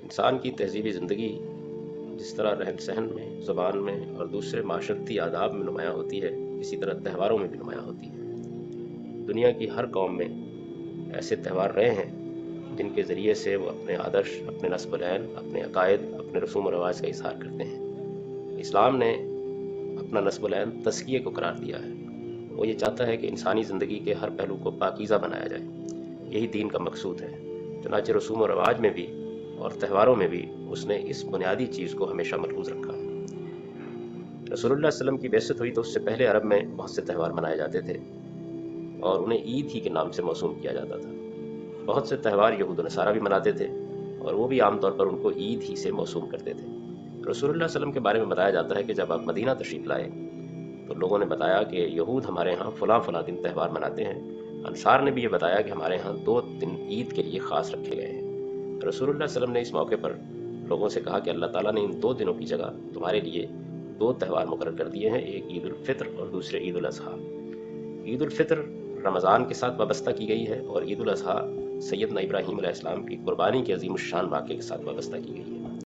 انسان کی تہذیبی زندگی جس طرح رہن سہن میں، زبان میں اور دوسرے معاشرتی آداب میں نمایاں ہوتی ہے، اسی طرح تہواروں میں بھی نمایاں ہوتی ہے۔ دنیا کی ہر قوم میں ایسے تہوار رہے ہیں جن کے ذریعے سے وہ اپنے آدرش، اپنے نسب العین، اپنے عقائد، اپنے رسوم و رواج کا اظہار کرتے ہیں۔ اسلام نے اپنا نسب العین تزکیے کو قرار دیا ہے۔ وہ یہ چاہتا ہے کہ انسانی زندگی کے ہر پہلو کو پاکیزہ بنایا جائے، یہی دین کا مقصود ہے۔ چنانچہ رسوم و رواج میں بھی اور تہواروں میں بھی اس نے اس بنیادی چیز کو ہمیشہ ملحوظ رکھا۔ رسول اللہ صلی اللہ علیہ وسلم کی بعثت ہوئی تو اس سے پہلے عرب میں بہت سے تہوار منائے جاتے تھے اور انہیں عید ہی کے نام سے موسوم کیا جاتا تھا۔ بہت سے تہوار یہود و نصارہ بھی مناتے تھے اور وہ بھی عام طور پر ان کو عید ہی سے موسوم کرتے تھے۔ رسول اللہ صلی اللہ علیہ وسلم کے بارے میں بتایا جاتا ہے کہ جب آپ مدینہ تشریف لائے تو لوگوں نے بتایا کہ یہود ہمارے ہاں فلاں فلاں دن تہوار مناتے ہیں۔ انصار نے بھی یہ بتایا کہ ہمارے ہاں 2 دن عید کے لیے خاص رکھے گئے ہیں۔ رسول اللہ صلی اللہ علیہ وسلم نے اس موقع پر لوگوں سے کہا کہ اللہ تعالیٰ نے ان 2 دنوں کی جگہ تمہارے لیے 2 تہوار مقرر کر دیے ہیں، ایک عید الفطر اور دوسرے عید الاضحیٰ۔ عید الفطر رمضان کے ساتھ وابستہ کی گئی ہے اور عید الاضحیٰ سیدنا ابراہیم علیہ السلام کی قربانی کے عظیم الشان واقعے کے ساتھ وابستہ کی گئی ہے۔